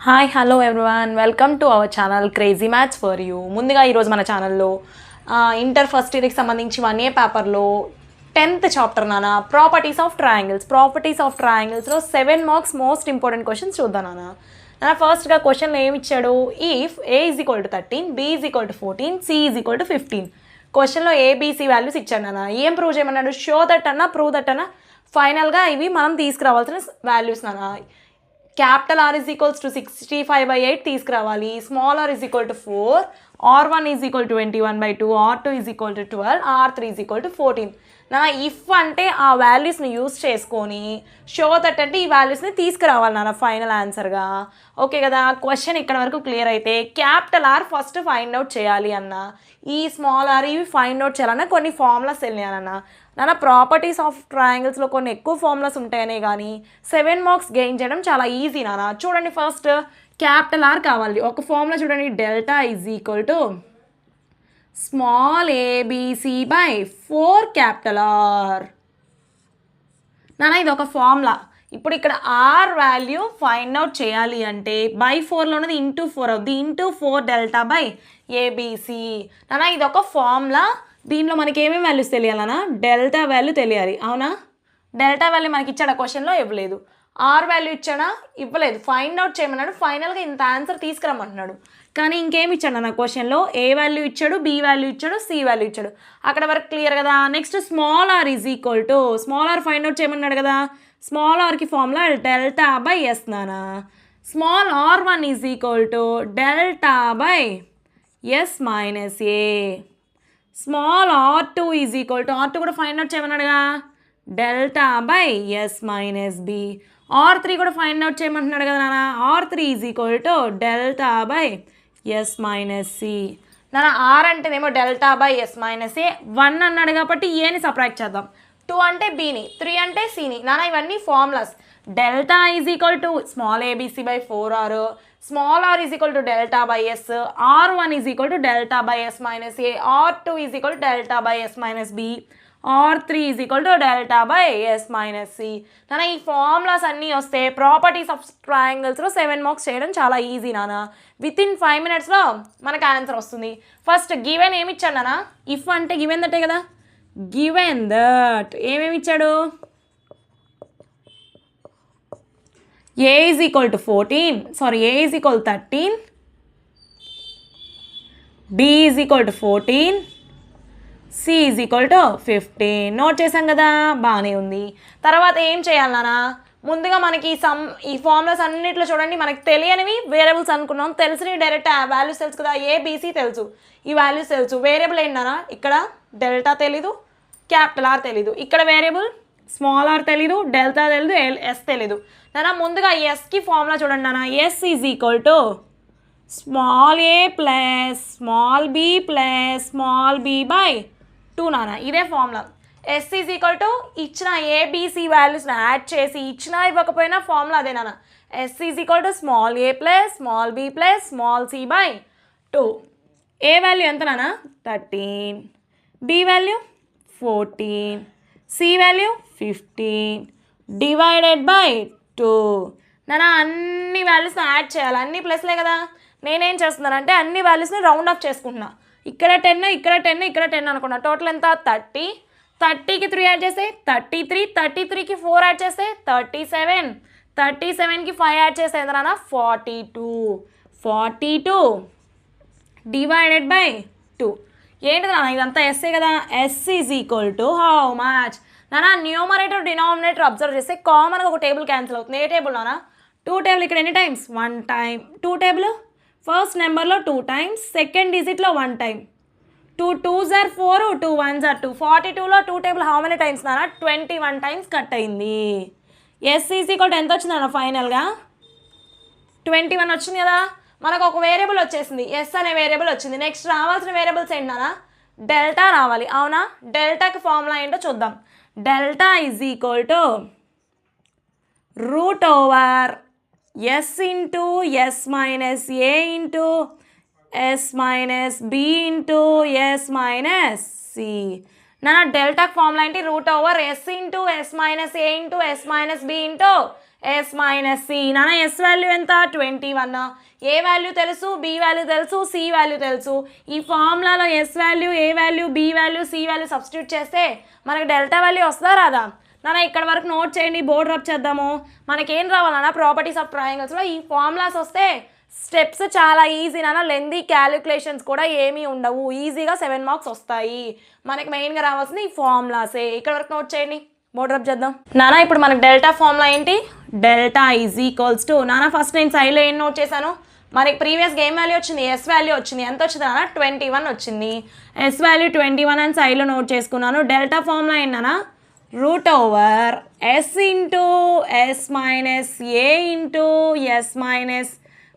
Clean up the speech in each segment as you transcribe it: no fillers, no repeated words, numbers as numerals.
Hi hello everyone welcome to our channel crazy maths for you. ముందుగా ఈరోజు మన ఛానల్లో ఇంటర్ ఫస్ట్ ఇయర్కి సంబంధించి 1A పేపర్లో 10th చాప్టర్ ప్రాపర్టీస్ ఆఫ్ ట్రయాంగిల్స్లో 7 మార్క్స్ మోస్ట్ ఇంపార్టెంట్ క్వశ్చన్స్ చూద్దాం నాన్న ఫస్ట్గా క్వశ్చన్లో ఏమి ఇచ్చాడు? If A = 13, B = 14, C = 15. క్వశ్చన్లో ఏబీసీ వాల్యూస్ ఇచ్చాడు నాన్న. ఏం ప్రూవ్ చేయమన్నాడు? షో దట్ అన్నా, ప్రూవ్ దట్ అన్నా. ఫైనల్గా ఇవి మనం తీసుకురావాల్సిన వాల్యూస్ నాన్న. క్యాపిటల్ R = 65/8 తీసుకురావాలి. Small r = 4, R1 = 21/2, R2 = 12, R3 = 14. If అంటే ఆ వాల్యూస్ని యూస్ చేసుకొని షో దట్ అంటే ఈ వాల్యూస్ని తీసుకురావాలి నాన్న ఫైనల్ ఆన్సర్గా. ఓకే కదా? క్వశ్చన్ ఇక్కడ వరకు క్లియర్ అయితే capital R first find out చేయాలి అన్న, ఈ స్మాల్ r ఇవి ఫైండ్ అవుట్ చేయాలన్నా కొన్ని ఫార్ములాస్ తెలియాలన్న ప్రాపర్టీస్ ఆఫ్ ట్రయాంగిల్స్లో కొన్ని ఎక్కువ ఫార్ములాస్ ఉంటాయనే కానీ 7 మార్క్స్ గెయిన్ చేయడం చాలా ఈజీ నాన్న. చూడండి, ఫస్ట్ క్యాపిటల్ R కావాలి. ఒక ఫార్ములా చూడండి, delta = small ABC/4 capital R నాన్న. ఇది ఒక ఫార్ములా. ఇప్పుడు ఇక్కడ R వాల్యూ ఫైండ్ అవుట్ చేయాలి అంటే బై 4లో ఉన్నది × 4 అవుద్ది. × 4 డెల్టా బై ఏబీసీ నాన్న. ఇది ఒక ఫార్ములా. దీనిలో మనకి ఏమేమి వాల్యూస్ తెలియాలన్నా? డెల్టా వాల్యూ తెలియాలి. అవునా? డెల్టా వాల్యూ మనకి ఇచ్చాడా? క్వశ్చన్లో ఇవ్వలేదు. ఆర్ వాల్యూ ఇచ్చాడా? ఇవ్వలేదు. ఫైండ్ అవుట్ చేయమన్నాడు. ఫైనల్గా ఇంత ఆన్సర్ తీసుకురమ్మంటున్నాడు. కానీ ఇంకేమి ఇచ్చాడు నా క్వశ్చన్లో? ఏ వాల్యూ ఇచ్చాడు, బి వాల్యూ ఇచ్చాడు, సి వాల్యూ ఇచ్చాడు. అక్కడ వరకు క్లియర్ కదా? Next small r = small r find out చేయమన్నాడు కదా. స్మాల్ rకి ఫార్ములా డెల్టా బై ఎస్ నానా. Small r1 = delta by S minus A. Small r2 R2 కూడా ఫైండ్ అవుట్ చేయమన్నాడుగా, delta by S minus B. R3 కూడా find out చేయమంటున్నాడు కదా నాన్న. R3 = delta by S minus C నాన్న. Are అంటేనేమో delta by S minus ఏ. 1 అన్నాడు కాబట్టి ఏని సపరేట్ చేద్దాం. 2 అంటే బీని, 3 అంటే సిని నాన్న. ఇవన్నీ formulas. Delta = small ABC/4R, small r = delta by S, R1 = delta by S minus A, R2 = delta by S minus B, R3 = delta by S minus C నాన్న. ఈ ఫార్ములాస్ అన్నీ వస్తే ప్రాపర్టీస్ ఆఫ్ ట్రయాంగిల్స్లో 7 మార్క్స్ చేయడం చాలా easy నాన్న. Within 5 minutesలో మనకు answer వస్తుంది. ఫస్ట్ గివెన్ ఏమి ఇచ్చాడు నాన్న? ఇఫ్ అంటే గివెన్ దట్టే కదా. గివెన్ దట్ ఏమేమి ఇచ్చాడు? A = 13, A = 13, B = 14, C = 15. Note చేసాం కదా, బాగానే ఉంది. తర్వాత ఏం చేయాలి నాన్న? ముందుగా మనకి ఈ ఫార్ములాస్ అన్నింటిలో చూడండి, మనకి తెలియనివి వేరియబుల్స్ అనుకున్నాం, తెలిసినవి డైరెక్ట్ వాల్యూస్ తెలుసు కదా. ఏబీసీ తెలుసు, ఈ వాల్యూస్ తెలుసు. వేరియబుల్ ఏంటన్నా? ఇక్కడ డెల్టా తెలీదు, క్యాపిటల్ R తెలీదు. ఇక్కడ వేరియబుల్ స్మాల్ r తెలీదు, డెల్టా తెలీదు, ఎస్ తెలీదు నాన్న. ముందుగా ఎస్కి ఫార్ములా చూడండి నాన్న. S = small a plus small b plus small b by 2 నాన్న. ఇదే ఫార్ములా. ఎస్ = ఇచ్చిన ఏబీసీ వాల్యూస్ని యాడ్ చేసి ఇచ్చినా ఇవ్వకపోయినా ఫార్ములా అదే నాన్న. S = small a plus small b plus small c by 2. A value ఎంత నాన్న? 13, B value 14, C value 15 divided by 2 నాన్న. అన్ని వాల్యూస్ని యాడ్ చేయాలి. అన్ని ప్లస్లే కదా. నేనేం చేస్తున్నానంటే అన్ని వాల్యూస్ని రౌండ్ ఆఫ్ చేసుకుంటున్నా. ఇక్కడ 10, ఇక్కడ 10, ఇక్కడ 10 అనుకున్నా. టోటల్ ఎంత? 30. 30కి 3 యాడ్ చేస్తే 33, 33కి 4 యాడ్ చేస్తే 37, 37కి 5 యాడ్ చేస్తే ఎంత నాన్న? 42 డివైడెడ్ బై 2. ఏంటి నాన్న? ఇదంతా ఎస్ఏ కదా. ఎస్ = హౌ మచ్ నాన్న? న్యూమరేటర్ డినామినేటర్ అబ్జర్వ్ చేస్తే కామన్గా ఒక టేబుల్ క్యాన్సిల్ అవుతుంది. ఏ టేబుల్ నాన్న? 2 టేబుల్. ఇక్కడ ఎన్ని టైమ్స్? 1 టైమ్. 2 టేబుల్ ఫస్ట్ నెంబర్లో 2 టైమ్స్, సెకండ్ డిజిట్లో 1 time. 2 2s are 4, 2 1s are 2. 42లో 2 టేబుల్ హౌ మెనీ టైమ్స్ నాన్న? 21 టైమ్స్ కట్ అయింది. ఎస్ = ఎంత వచ్చింది నాన్న? ఫైనల్గా 21 వచ్చింది కదా. మనకు ఒక వేరియబుల్ వచ్చేసింది, ఎస్ అనే వేరియబుల్ వచ్చింది. నెక్స్ట్ రావాల్సిన వేరియబుల్స్ ఏంటన్నా? డెల్టా రావాలి. అవునా? డెల్టాకి ఫార్ములా ఏంటో చూద్దాం. Delta = √s into S minus A into S minus B into S minus C నాన్న. డెల్టాకి ఫార్ములా ఏంటి? √s into S minus A into S minus B into S minus C. నాన్న S value ఎంత 21. A value తెలుసు, B value తెలుసు, C value తెలుసు. ఈ ఫార్ములాలో S value, A value, B value, C value substitute చేస్తే మనకి డెల్టా వాల్యూ వస్తుందా రాదా? నాన్న ఇక్కడ వరకు నోట్ చేయండి, బోర్డ్ రబ్ చేద్దాము. మనకేం రావాలన్నా ప్రాపర్టీస్ ఆఫ్ ట్రయాంగిల్స్లో ఈ ఫార్ములాస్ వస్తే స్టెప్స్ చాలా ఈజీ నాన్న. లెందీ క్యాలిక్యులేషన్స్ కూడా ఏమీ ఉండవు, ఈజీగా 7 మార్క్స్ వస్తాయి. మనకి మెయిన్గా రావాల్సింది ఈ ఫార్ములాసే. ఇక్కడ వరకు నోట్ చేయండి, బోర్డ్ రబ్ చేద్దాం. నాన్న ఇప్పుడు మనకు డెల్టా ఫార్ములా ఏంటి? డెల్టా ఈజ్ ఈక్వల్స్ టు, నాన్న ఫస్ట్ నేను సైడ్లో ఏం నోట్ చేశాను, మనకి ప్రీవియస్ గేమ్ వాల్యూ వచ్చింది, ఎస్ వాల్యూ వచ్చింది. ఎంత వచ్చింది నాన్న? 21 వచ్చింది. ఎస్ వాల్యూ 21 అని సైడ్లో నోట్ చేసుకున్నాను. డెల్టా ఫార్ములా ఏంటన్నా? Root over S into S minus A into S minus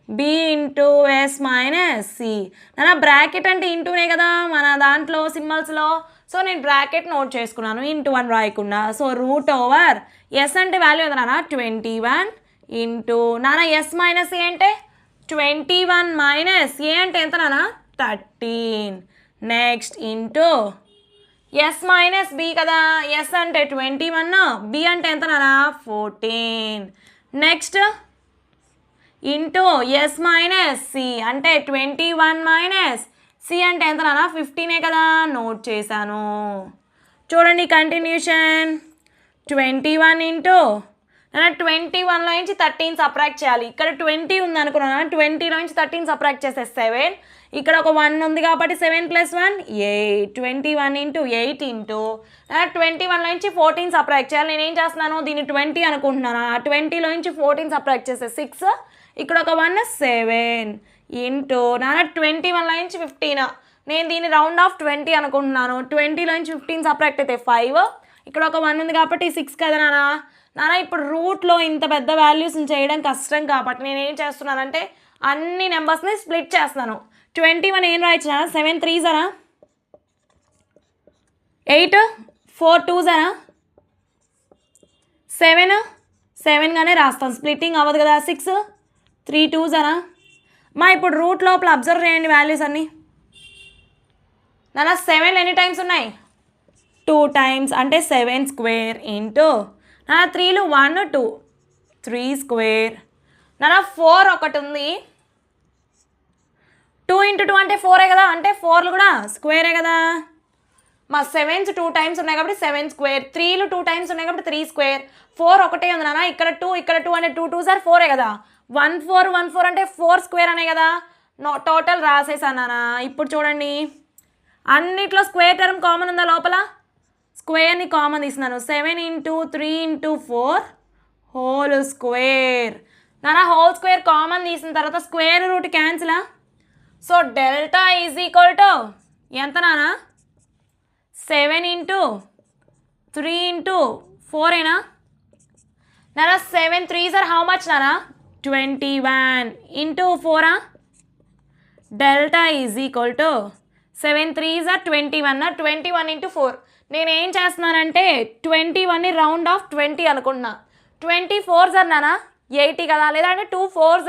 B into S minus C. నాన్న బ్రాకెట్ అంటే ఇంటూనే కదా మన దాంట్లో సింబల్స్లో, సో నేను బ్రాకెట్ నోట్ చేసుకున్నాను, ఇంటూ 1 రాయకుండా. సో రూట్ ఓవర్ ఎస్ అంటే వాల్యూ ఎంత నాన్న? 21 ఇంటూ నాన్న ఎస్ మైనస్ ఏ అంటే 21 మైనస్ ఏ అంటే ఎంత నాన్న? 13. Next into S minus B కదా, ఎస్ అంటే 21, బి అంటే ఎంత నాన్న? 14. Next into S minus C అంటే 21 మైనస్ సి అంటే ఎంత నాన్న? 15 కదా, నోట్ చేశాను. చూడండి కంటిన్యూషన్. 21 ఇంటూ 21లో నుంచి 13 సబ్ట్రాక్ట్ చేయాలి. ఇక్కడ 20 ఉంది అనుకున్నాను, 20లో నుంచి 13 సబ్ట్రాక్ట్ చేస్తే 7. ఇక్కడ ఒక 1 ఉంది కాబట్టి 7 + 1 8. 21 ఇంటూ 8 ఇంటూ 21లో నుంచి 14 సబ్ట్రాక్ట్ చేయాలి. నేనేం చేస్తున్నాను, దీన్ని 20 అనుకుంటున్నాను. 20లో నుంచి 14 సబ్ట్రాక్ట్ చేస్తే 6. ఇక్కడ ఒక 1 7 ఇంటూ నాన్న 21లో నుంచి 15. నేను దీన్ని రౌండ్ ఆఫ్ 20 అనుకుంటున్నాను. 20లో నుంచి 15 సబ్ట్రాక్ట్ అయితే 5. ఇక్కడ ఒక 1 ఉంది కాబట్టి 6 కదా నాన్న. నాన్న ఇప్పుడు రూట్లో ఇంత పెద్ద వాల్యూస్ని చేయడం కష్టం కాబట్టి నేను ఏం చేస్తున్నానంటే అన్ని నెంబర్స్ని స్ప్లిట్ చేస్తున్నాను. 21 ఏం రాయొచ్చు నాన్న? 7 3s 8, 4 2s 7, 7గానే రాస్తాను, స్ప్లిట్టింగ్ అవ్వదు కదా. 6 3 2s మా ఇప్పుడు రూట్ లోపల అబ్జర్వ్ చేయండి వాల్యూస్ అన్నీ. నాన్న 7 ఎన్ని టైమ్స్ ఉన్నాయి? 2 టైమ్స్ అంటే 7 స్క్వేర్ ఇంటూ నాన్న 3లు 1 2 3 స్క్వేర్. నాన్న 4 ఒకటి ఉంది, 2 ఇంటూ 2 అంటే 4 కదా, అంటే 4లు కూడా స్క్వేరే కదా. మా 7s 2 టైమ్స్ ఉన్నాయి కాబట్టి 7 స్క్వేర్. 3లు 2 టైమ్స్ ఉన్నాయి కాబట్టి 3 స్క్వేర్. 4 ఒకటే ఉంది నాన్న, ఇక్కడ 2 ఇక్కడ 2 అంటే 2 2s 4 కదా. 1 4 1 4 అంటే 4 స్క్వేర్ అనే కదా. టోటల్ రాసేసాను నాన్న. ఇప్పుడు చూడండి అన్నిట్లో స్క్వేర్ టర్మ్ కామన్ ఉందా లోపల? స్క్వేర్ని కామన్ తీస్తున్నాను. 7 ఇంటూ 3 ఇంటూ 4 హోల్ స్క్వేర్. నాన్న హోల్ స్క్వేర్ కామన్ తీసిన తర్వాత స్క్వేర్ రూట్ క్యాన్సిలా. So delta is equal to ఎంత నాన్న? 7 ఇంటూ 3 ఇంటూ 4 నాన్న. 7 3s హౌ మచ్ నాన్న? 21 into 4 delta is equal to 7 3s 21, 21 into 4. నేను ఏం చేస్తున్నానంటే 21ని రౌండ్ ఆఫ్ 20 అనుకుంటున్నా. 24s నాన్న 80 కదా, లేదంటే 2 4s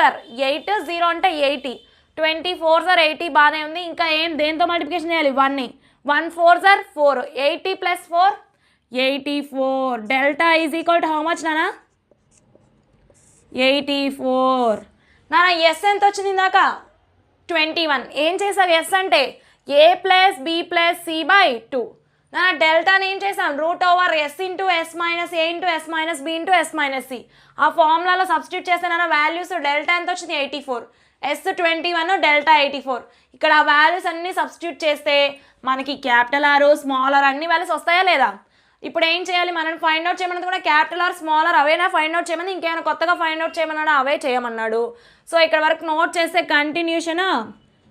8, 0 అంటే 80. 24s 80 బాగానే ఉంది. ఇంకా ఏం దేంతో మల్టిప్లికేషన్ చేయాలి? 1ని. 1 4s 4, 80 + 4 84. Delta is equal to how much నాన్న? 84. నాన్న ఎస్ ఎంత వచ్చింది ఇందాక? 21. ఏం చేసావు ఎస్ అంటే a + b + c/2. నాన్న డెల్టాని ఏం చేసాం? Root over S into S minus A into S minus B into S minus C. ఆ ఫార్ములాలో సబ్స్టిట్యూట్ చేస్తే నాన్న వాల్యూస్ డెల్టా ఎంత వచ్చింది? 84. S 21, delta 84. ఇక్కడ ఆ వాల్యూస్ అన్నీ సబ్స్టిట్యూట్ చేస్తే మనకి క్యాపిటల్ ఆర్ స్మాల్ ఆర్ అన్ని వాల్యూస్ వస్తాయా లేదా? ఇప్పుడు ఏం చేయాలి, మనం ఫైండ్ అవుట్ చేయమన్నది కూడా క్యాపిటల్ ఆర్ స్మాల్ ఆర్ అవేనా ఫైండ్ అవుట్ చేయమని, ఇంకేమైనా కొత్తగా ఫైండ్ అవుట్ చేయమన్నాడు? అవే చేయమన్నాడు. సో ఇక్కడ వరకు నోట్ చేస్తే కంటిన్యూషన్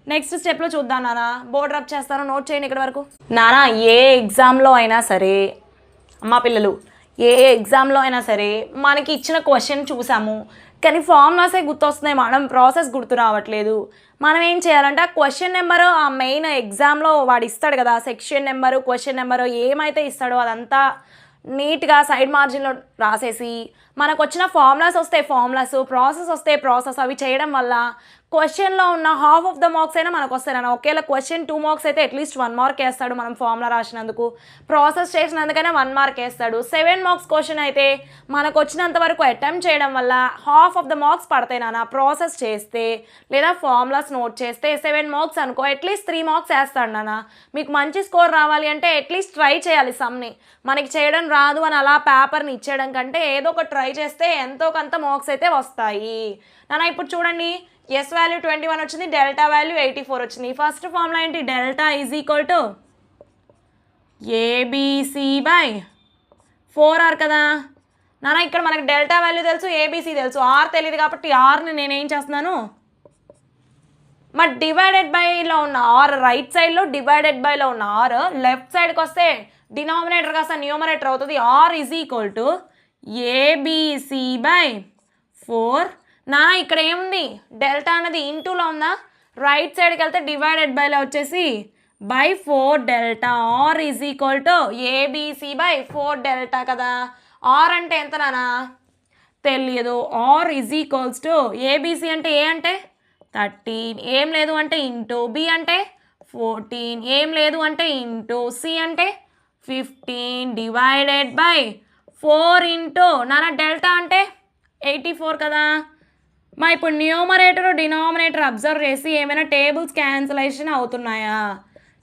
నెక్స్ట్ స్టెప్లో చూద్దాం నాన్న. బోర్డ్ రబ్ చేస్తాను, నోట్ చేయండి ఇక్కడ వరకు. నాన్న ఏ ఎగ్జామ్లో అయినా సరే అమ్మ పిల్లలు, ఏ ఎగ్జామ్లో అయినా సరే మనకి ఇచ్చిన క్వశ్చన్ చూసాము కానీ ఫార్ములాసే గుర్తొస్తున్నాయి, మనం ప్రాసెస్ గుర్తు రావట్లేదు. మనం ఏం చేయాలంటే ఆ క్వశ్చన్ నెంబరు ఆ మెయిన్ ఎగ్జామ్లో వాడు ఇస్తాడు కదా, సెక్షన్ నెంబరు క్వశ్చన్ నెంబరు ఏమైతే ఇస్తాడో అదంతా నీట్గా సైడ్ మార్జిన్లో రాసేసి మనకు వచ్చిన ఫార్ములాస్ వస్తే ఫార్ములాస్, ప్రాసెస్ వస్తే ప్రాసెస్, అవి చేయడం వల్ల క్వశ్చన్లో ఉన్న హాఫ్ ఆఫ్ ద మార్క్స్ అయినా మనకు వస్తాయి నాన్న. ఒకవేళ క్వశ్చన్ 2 మార్క్స్ అయితే అట్లీస్ట్ 1 మార్క్ వేస్తాడు మనం ఫార్ములా రాసినందుకు, ప్రాసెస్ చేసినందుకైనా 1 మార్క్ వేస్తాడు. 7 మార్క్స్ క్వశ్చన్ అయితే మనకు వచ్చినంత వరకు అటెంప్ట్ చేయడం వల్ల హాఫ్ ఆఫ్ ద మార్క్స్ పడతాయి నాన్న. ప్రాసెస్ చేస్తే లేదా ఫార్ములాస్ నోట్ చేస్తే 7 మార్క్స్ అనుకో, అట్లీస్ట్ 3 మార్క్స్ వేస్తాడు నాన్న. మీకు మంచి స్కోర్ రావాలి అంటే అట్లీస్ట్ ట్రై చేయాలి సమ్ని. మనకి చేయడం రాదు అని అలా పేపర్ని ఇచ్చేయడం కంటే ఏదో ఒక ట్రై చేస్తే ఎంతో కొంత మార్క్స్ అయితే వస్తాయి నాన్న. ఇప్పుడు చూడండి, ఎస్ వాల్యూ 21 వచ్చింది, డెల్టా వాల్యూ 84 వచ్చింది. ఫస్ట్ ఫార్ములా ఏంటి? Delta is equal to ABC/4R కదా నాన్న. ఇక్కడ మనకి డెల్టా వాల్యూ తెలుసు, ఏబీసీ తెలుసు, ఆర్ తెలియదు కాబట్టి ఆర్ని నేనేం చేస్తున్నాను, మరి డివైడెడ్ బైలో ఉన్న ఆర్, రైట్ సైడ్లో డివైడెడ్ బైలో ఉన్న ఆర్ లెఫ్ట్ సైడ్కి వస్తే డినామినేటర్ కాస్త న్యూమరేటర్ అవుతుంది. Are is equal to ABC/4 నా. ఇక్కడ ఏముంది? డెల్టా అనేది ఇంటూలో ఉందా? రైట్ సైడ్కి వెళ్తే డివైడెడ్ బైలో వచ్చేసి by4 delta. R is equal to ABC/4 delta కదా. ఆర్ అంటే ఎంత నానా తెలియదు. R is equals to ABC అంటే ఏ అంటే 13, ఏం లేదు అంటే ఇంటూ, బి అంటే 14, ఏం లేదు అంటే ఇంటూ, సి అంటే 15 డివైడెడ్ బై 4 ఇంటూ నానా డెల్టా అంటే 84 కదా. మా ఇప్పుడు న్యూమరేటర్ డినామినేటర్ అబ్జర్వ్ చేసి ఏమైనా టేబుల్స్ క్యాన్సిలేషన్ అవుతున్నాయా?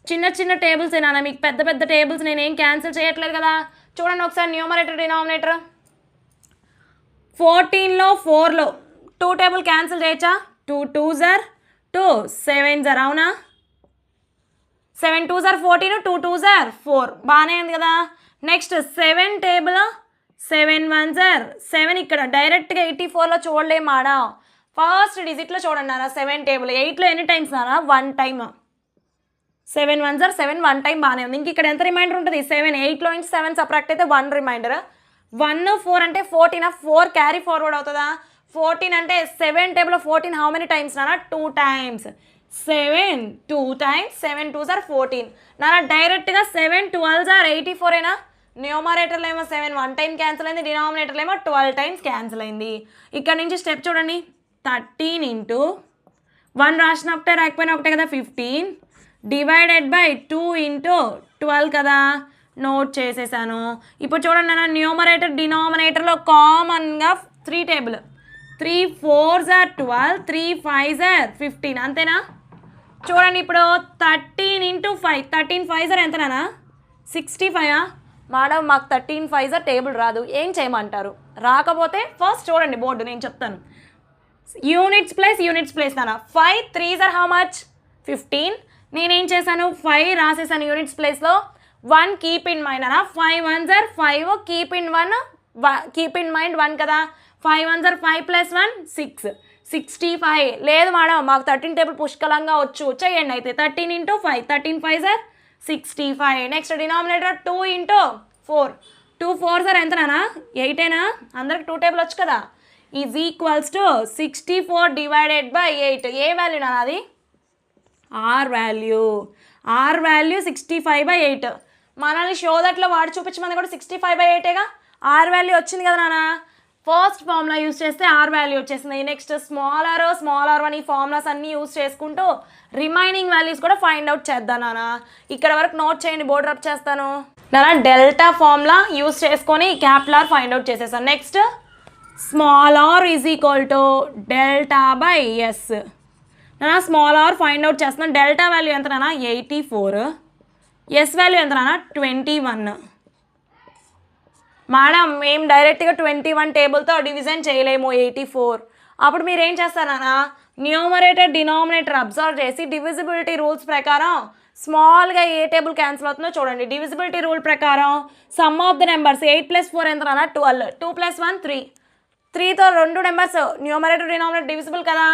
చిన్న చిన్న టేబుల్స్ ఏనా, మీకు పెద్ద పెద్ద టేబుల్స్ నేనేం క్యాన్సిల్ చేయట్లేదు కదా. చూడండి ఒకసారి న్యూమరేటర్ డినామినేటర్ 14లో 4లో 2 టేబుల్ క్యాన్సిల్ చేయొచ్చా? 2 2s are 2, 7s are అవునా, 7 2s are 14, 2 2s are 4, బాగానే ఉంది కదా. Next 7 table 7 1s are 7. ఇక్కడ డైరెక్ట్గా 84లో చూడలేము ఆడ, ఫస్ట్ డిజిట్లో చూడండి నాన్న. 7 టేబుల్ 8లో ఎన్ని టైమ్స్ నాన్న? 1 టైమ్. 7 1s are 7, 1 టైం బాగానే ఉంది. ఇంక ఇక్కడ ఎంత రిమైండర్ ఉంటుంది? 7. 8లో నుంచి 7 సబ్ట్రాక్ట్ అయితే 1 రిమైండర్. 1 4 అంటే 14, 4 క్యారీ ఫార్వర్డ్ అవుతుందా? 14 అంటే 7 టేబుల్లో 14 హౌ మెనీ టైమ్స్ నాన్న? 2 టైమ్స్. 7 2 టైమ్స్, 7 2s are 14 నాన్న. డైరెక్ట్గా 7 12s are 84 ఏనా? న్యూమరేటర్లో ఏమో 7 1 టైం క్యాన్సిల్ అయింది, డినామినేటర్లో ఏమో 12 టైమ్స్ క్యాన్సిల్ అయింది. ఇక్కడ నుంచి స్టెప్ చూడండి, 13 ఇంటూ 1 రాసినప్పుడే రాకపోయినా ఒకటే కదా 15 డివైడెడ్ బై 2 ఇంటూ 12 కదా. నోట్ చేసేసాను. ఇప్పుడు చూడండి నాన్న, న్యూమరేటర్ డినామినేటర్లో కామన్గా 3 table, 3 4s are 12, 3 5s are 15 అంతేనా. చూడండి ఇప్పుడు 13 ఇంటూ 5, 13 5s are ఎంత నాన్న? 65. మేడం మాకు 13 5s are టేబుల్ రాదు, ఏం చేయమంటారు? రాకపోతే ఫస్ట్ చూడండి బోర్డు, నేను చెప్తాను. యూనిట్స్ ప్లేస్ నాన్న. 5 3s are how much? 15. నేనేం చేశాను? 5 రాసేసాను యూనిట్స్ ప్లేస్లో. 1 కీప్ ఇన్ మైండ్ అన్న. 5 1s are 5, keep in mind 1 కదా. 5 1s are 5 + 1 6, 65. లేదు మేడం మాకు 13 టేబుల్ పుష్కలంగా వచ్చు, చేయండి అయితే. 13 into 5, 13 5s are 65. Next denominator 2 into 4, 2 4s are ఎంత నాన్న? 8ఏనా? అందరికి 2 టేబుల్ వచ్చు కదా. Is equals to 64 divided by 8. ఏ వాల్యూ నాన్న అది? R value. 65/8. మనల్ని షో దట్లో వాడి చూపించమని కూడా 65/8ఏగా. ఆర్ వాల్యూ వచ్చింది కదా నాన్న. ఫస్ట్ ఫార్ములా యూస్ చేస్తే ఆర్ వాల్యూ వచ్చేసింది. నెక్స్ట్ స్మాల్ ఆర్ 1 ఈ ఫార్ములాస్ అన్నీ యూస్ చేసుకుంటూ రిమైనింగ్ వాల్యూస్ కూడా ఫైండ్ అవుట్ చేద్దాం నాన్న. ఇక్కడ వరకు నోట్ చేయండి, బోర్డ్ రబ్ చేస్తాను నాన్న. డెల్టా ఫార్ములా యూస్ చేసుకొని క్యాపిటల్ ఆర్ ఫైండ్ అవుట్ చేసేసాను. Next small R is equal to delta by S నాన్న. స్మాల్ ఆర్ ఫైండ్ అవుట్ చేస్తున్నాను. డెల్టా వాల్యూ ఎంత నాన్న? 84. ఎస్ వాల్యూ ఎంత నాన్న? 21. మేడం మేము డైరెక్ట్గా 21 టేబుల్తో డివిజన్ చేయలేము 84. అప్పుడు మీరు ఏం చేస్తారన్నా, న్యూమరేటర్ డినామినేటర్ అబ్జర్వ్ చేసి డివిజిబిలిటీ రూల్స్ ప్రకారం స్మాల్గా ఏ టేబుల్ క్యాన్సిల్ అవుతుందో చూడండి. డివిజిబిలిటీ రూల్ ప్రకారం సమ్ ఆఫ్ ద నెంబర్స్ 8 + 4 ఎంత నాన్న? 12. 2 + 1 3. 3తో 2 నెంబర్స్ న్యూమరేటర్ డినామినేటర్ డివిజిబుల్ కదా.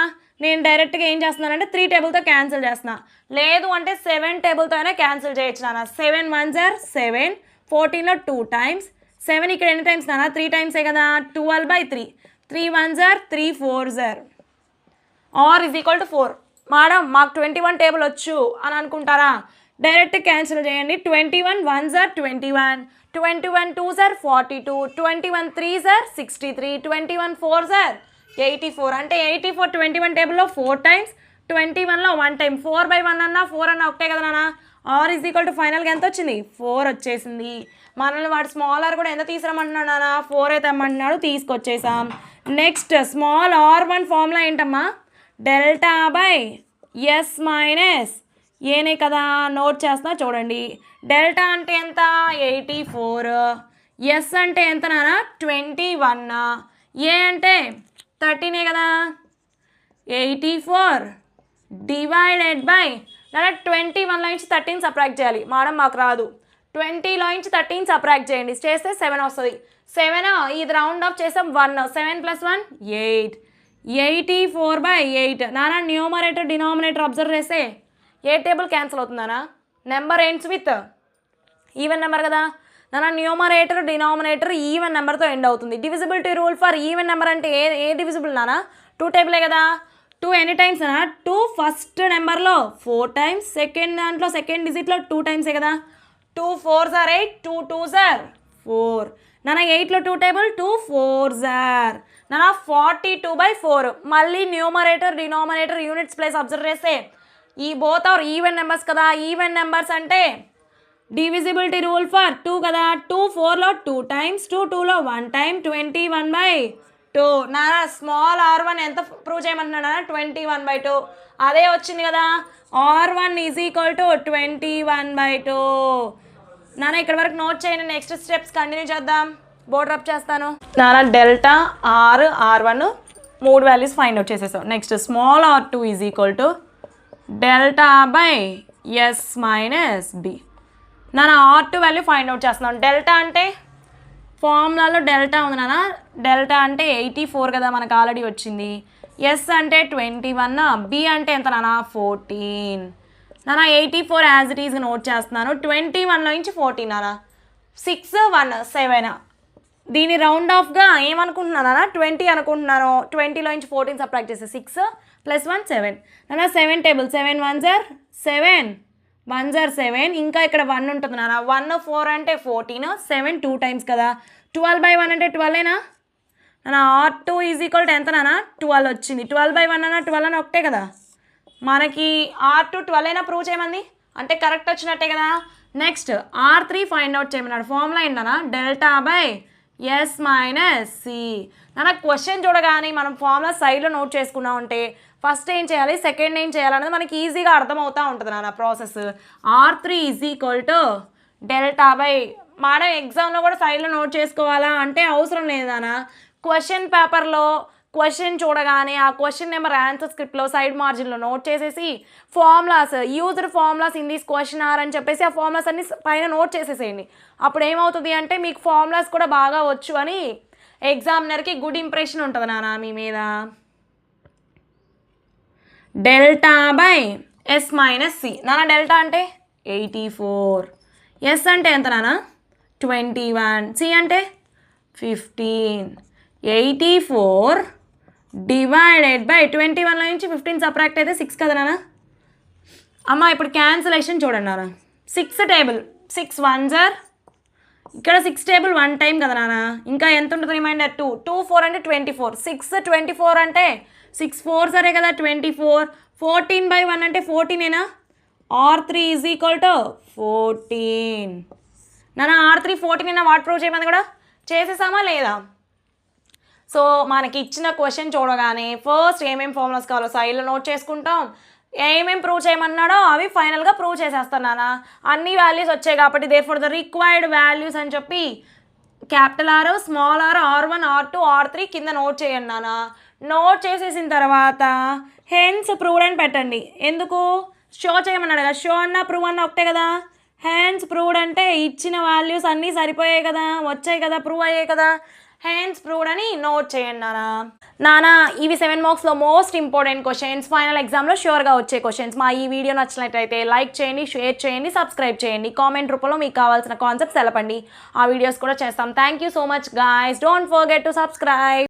నేను డైరెక్ట్గా ఏం చేస్తున్నానంటే 3 టేబుల్తో క్యాన్సిల్ చేస్తున్నా. లేదు అంటే 7 టేబుల్తో అయినా క్యాన్సిల్ చేయొచ్చు నాన్న. 7 1s are 7, 14లో 2 టైమ్స్. 7 ఇక్కడ ఎన్ని టైమ్స్ నాన్న? 3 టైమ్సే కదా. 12/3. 3 1s are 3 4s are. R is equal to 4. Madam మాకు 21 టేబుల్ వచ్చు అని అనుకుంటారా? డైరెక్ట్ క్యాన్సిల్ చేయండి. 21 1s are 21, 21 2s are 42, 21 3s are 63, 21 4s are 84. అంటే 84 21 టేబుల్లో 4 times, 21లో 1 time. 4/1 అన్నా 4 అన్నా ఒకటే కదా నాన్న. ఆర్ ఈజ్ ఈక్వల్ టు ఫైనల్గా ఎంత వచ్చింది? 4 వచ్చేసింది. మనల్ని వాడు స్మాల్ ఆర్ కూడా ఎంత తీసుకురమ్మంటున్నాడు నాన్న? 4 అయితే అమ్మంటున్నాడు, తీసుకొచ్చేసాం. నెక్స్ట్ స్మాల్ R1 ఫార్ములా ఏంటమ్మా? డెల్టా బై ఎస్ మైనస్ ఏనే కదా. నోట్ చేస్తున్నా చూడండి. డెల్టా అంటే ఎంత? 84. ఎస్ అంటే ఎంత నాన్న? 21. ఏ అంటే 13 కదా. 84 డివైడెడ్ బై నాన్న 21లో నుంచి 13 సబ్ట్రాక్ట్ చేయాలి. మేడం మాకు రాదు. 20లో నుంచి 13 సబ్ట్రాక్ట్ చేయండి, చేస్తే 7 వస్తుంది. 7 ఇది రౌండ్ ఆఫ్ చేసాం 1, 7 + 1 8. 84/8 నాన్న. న్యూమరేటర్ డినామినేటర్ అబ్జర్వ్ చేస్తే ఏ టేబుల్ క్యాన్సిల్ అవుతుందానా? Number ends with even number కదా నాన్న. న్యూమరేటర్ డినామినేటర్ ఈవెన్ నెంబర్తో ఎండ్ అవుతుంది. Divisibility rule for even number అంటే ఏ డివిజిబుల్ నాన్న? 2 టేబులే కదా. 2 ఎన్ని టైమ్స్ అన్నా? 2 ఫస్ట్ నెంబర్లో 4 times, సెకండ్ దాంట్లో సెకండ్ డిజిట్లో 2 times కదా. 2 4s are 8, 2 2s are 4 నాన్న. 8లో 2 టేబుల్, 2 4s are నాన్న 42/4. మళ్ళీ numerator denominator units place observe చేస్తే ఈ బోత్ ఆర్ ఈవెన్ నెంబర్స్ కదా. ఈవెన్ నెంబర్స్ అంటే డివిజిబిలిటీ రూల్ ఫర్ 2 కదా. 2 4లో 2 times, 2 2లో 1 time, 21/2 నాన్న. స్మాల్ R1 ఎంత ప్రూవ్ చేయమంటున్నాడు నాన్న? 21/2. అదే వచ్చింది కదా. R1 ఈజ్ ఈక్వల్ టు 21/2 నాన్న. ఇక్కడ వరకు నోట్ చేయండి. నెక్స్ట్ స్టెప్స్ కంటిన్యూ చేద్దాం. బోర్డ్ రబ్ చేస్తాను నాన్న. Delta R1 3 values find out చేసేసాం. Next small R2 is equal to delta by S minus B నాన్న. R2 వాల్యూ ఫైండ్ అవుట్ చేస్తున్నాం. డెల్టా అంటే ఫార్ములాలో డెల్టా ఉంది నాన్న. డెల్టా అంటే 84 కదా, మనకు ఆల్రెడీ వచ్చింది. ఎస్ అంటే 21, బి అంటే ఎంత నాన్న? 14 నాన్న. 84 యాజ్ ఇట్ ఈజ్గా నోట్ చేస్తున్నాను. 21లో నుంచి 14 నాన్న. 6 1 7. దీని రౌండ్ ఆఫ్గా ఏమనుకుంటున్నాను నాన్న? 20 అనుకుంటున్నాను. 20లో నుంచి 14 సబ్ట్రాక్ట్ చేస్తే 6 + 1 7 నాన్న. 7 table, 7 1s are 7, 1s are 7. ఇంకా ఇక్కడ 1 ఉంటుంది నాన్న. 1 4 అంటే 14, 7 2 times కదా. 12/1 అంటే 12ఏనా నాన్న. R2 ఈజ్ ఈక్వల్ టు ఎంత నాన్న? 12 వచ్చింది. 12/1 అన్న 12 అని ఒకటే కదా. మనకి R2 12 అయినా ప్రూవ్ చేయమంది అంటే కరెక్ట్ వచ్చినట్టే కదా. నెక్స్ట్ R3 ఫైండ్ అవుట్ చేయమన్నాడు. ఫార్ములా ఏంటన్నా? Delta by S minus C నాన్న. క్వశ్చన్ చూడగానే మనం ఫార్ములా సైడ్లో నోట్ చేసుకున్నాం అంటే ఫస్ట్ ఏం చేయాలి, సెకండ్ ఏం చేయాలన్నది మనకి ఈజీగా అర్థమవుతూ ఉంటుంది నాన్న process. R3 is equal to delta by మనం ఎగ్జామ్లో కూడా సైడ్లో నోట్ చేసుకోవాలా అంటే అవసరం లేదు నాన్న. క్వశ్చన్ పేపర్లో క్వశ్చన్ చూడగానే ఆ క్వశ్చన్ నెంబర్ ఆన్సర్ స్క్రిప్ట్లో సైడ్ మార్జిన్లో నోట్ చేసేసి formulas used formulas in this question are అని చెప్పేసి ఆ ఫార్ములాస్ అన్ని పైన నోట్ చేసేసేయండి. అప్పుడు ఏమవుతుంది అంటే మీకు ఫార్ములాస్ కూడా బాగా వచ్చు అని ఎగ్జామినర్కి గుడ్ ఇంప్రెషన్ ఉంటుంది నాన్న మీ మీద. Delta by S minus C నాన్న. డెల్టా అంటే 84, ఎస్ అంటే ఎంత నాన్న? 21, సి అంటే 15. 84 డివైడెడ్ బై 21లో నుంచి 15 సబ్ట్రాక్ట్ అయితే 6 కదా నాన్న. అమ్మ ఇప్పుడు క్యాన్సిలేషన్ చూడండి నాన్న. 6 టేబుల్, 6 1s are ఇక్కడ 6 టేబుల్ 1 time కదా నాన్న. ఇంకా ఎంత ఉంటుంది రిమైండర్? 2 2 4 అంటే 24. 6 24 అంటే 6 4s are కదా 24. 14/1 అంటే 14ఏనా. R3 ఈజ్ ఈక్వల్ టు 14 నాన్న. R3 14 వాట్ ప్రూవ్ చేయమని కూడా చేసేసామా లేదా? సో మనకి ఇచ్చిన క్వశ్చన్ చూడగానే ఫస్ట్ ఏమేమి ఫార్ములాస్ కావాలో సైడ్లో నోట్ చేసుకుంటాం. ఏమేమి ప్రూవ్ చేయమన్నాడో అవి ఫైనల్గా ప్రూవ్ చేసేస్తాను నాన్న. అన్ని వాల్యూస్ వచ్చాయి కాబట్టి therefore the required values అని చెప్పి capital R, small are, R1 R2 R3 కింద నోట్ చేయండి నాన్న. నోట్ చేసేసిన తర్వాత హెన్స్ ప్రూవ్డ్ అని పెట్టండి. ఎందుకు? షో చేయమన్నాడు కదా. షో అన్న ప్రూవ్ అన్న ఒకటే కదా. హెన్స్ ప్రూవ్డ్ అంటే ఇచ్చిన వాల్యూస్ అన్నీ సరిపోయాయి కదా, వచ్చాయి కదా, ప్రూవ్ అయ్యాయి కదా. హెన్స్ ప్రూవ్డ్ అని నోట్ చేయండి నాన్న. ఇవి 7 మార్క్స్లో మోస్ట్ ఇంపార్టెంట్ క్వశ్చన్స్, ఫైనల్ ఎగ్జామ్లో ష్యూర్గా వచ్చే క్వశ్చన్స్. మా ఈ వీడియో నచ్చినట్లయితే లైక్ చేయండి, షేర్ చేయండి, సబ్స్క్రైబ్ చేయండి. కామెంట్ రూపంలో మీకు కావాల్సిన కాన్సెప్ట్స్ తెలపండి. ఆ వీడియోస్ కూడా చేస్తాం. Thank you so much guys. Don't forget to subscribe.